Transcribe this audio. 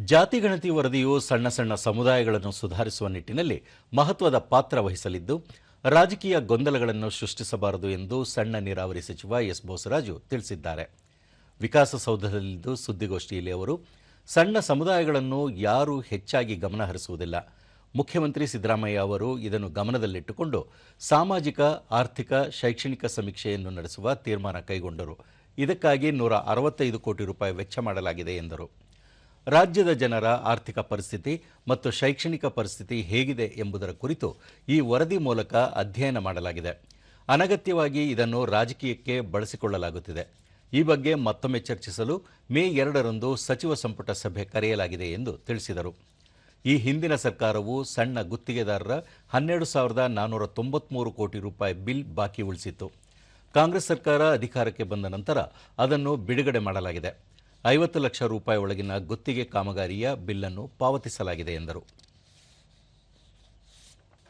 ಜಾತಿಗಣತಿ ವರದಿಯು ಸಣ್ಣ ಸಣ್ಣ ಸಮುದಾಯಗಳನ್ನು ಸುಧಾರಿಸುವ ನಿಟ್ಟಿನಲ್ಲಿ ಮಹತ್ವದ ಪಾತ್ರ ವಹಿಸಲಿದ್ದು, ರಾಜಕೀಯ ಗೊಂದಲಗಳನ್ನು ಸೃಷ್ಟಿಸಬಾರದು ಎಂದು ಸಣ್ಣ ನೀರಾವರಿ ಸಚಿವ ಎಸ್ ಬೋಸರಾಜು ತಿಳಿಸಿದ್ದಾರೆ. ವಿಕಾಸಸೌಧದಲ್ಲಿಂದು ಸುದ್ದಿಗೋಷ್ಠಿಯಲ್ಲಿ ಅವರು, ಸಣ್ಣ ಸಮುದಾಯಗಳನ್ನು ಯಾರೂ ಹೆಚ್ಚಾಗಿ ಗಮನ ಹರಿಸುವುದಿಲ್ಲ. ಮುಖ್ಯಮಂತ್ರಿ ಸಿದ್ದರಾಮಯ್ಯ ಅವರು ಇದನ್ನು ಗಮನದಲ್ಲಿಟ್ಟುಕೊಂಡು ಸಾಮಾಜಿಕ, ಆರ್ಥಿಕ, ಶೈಕ್ಷಣಿಕ ಸಮೀಕ್ಷೆಯನ್ನು ನಡೆಸುವ ತೀರ್ಮಾನ ಕೈಗೊಂಡರು. ಇದಕ್ಕಾಗಿ 165 ಕೋಟಿ ರೂಪಾಯಿ ವೆಚ್ಚ ಮಾಡಲಾಗಿದೆ ಎಂದರು. ರಾಜ್ಯದ ಜನರ ಆರ್ಥಿಕ ಪರಿಸ್ಥಿತಿ ಮತ್ತು ಶೈಕ್ಷಣಿಕ ಪರಿಸ್ಥಿತಿ ಹೇಗಿದೆ ಎಂಬುದರ ಕುರಿತು ಈ ವರದಿ ಮೂಲಕ ಅಧ್ಯಯನ ಮಾಡಲಾಗಿದೆ. ಅನಗತ್ಯವಾಗಿ ಇದನ್ನು ರಾಜಕೀಯಕ್ಕೆ ಬಳಸಿಕೊಳ್ಳಲಾಗುತ್ತಿದೆ. ಈ ಬಗ್ಗೆ ಮತ್ತೊಮ್ಮೆ ಚರ್ಚಿಸಲು ಮೇ 2ರಂದು ಸಚಿವ ಸಂಪುಟ ಸಭೆ ಕರೆಯಲಾಗಿದೆ ಎಂದು ತಿಳಿಸಿದರು. ಈ ಹಿಂದಿನ ಸರ್ಕಾರವು ಸಣ್ಣ ಗುತ್ತಿಗೆದಾರರ 12,493 ಕೋಟಿ ರೂಪಾಯಿ ಬಿಲ್ ಬಾಕಿ ಉಳಿಸಿತ್ತು. ಕಾಂಗ್ರೆಸ್ ಸರ್ಕಾರ ಅಧಿಕಾರಕ್ಕೆ ಬಂದ ನಂತರ ಅದನ್ನು ಬಿಡುಗಡೆ ಮಾಡಲಾಗಿದೆ. 50 ಲಕ್ಷ ರೂಪಾಯಿ ಒಳಗಿನ ಗುತ್ತಿಗೆ ಕಾಮಗಾರಿಯ ಬಿಲ್ಲನ್ನು ಪಾವತಿಸಲಾಗಿದೆ ಎಂದರು.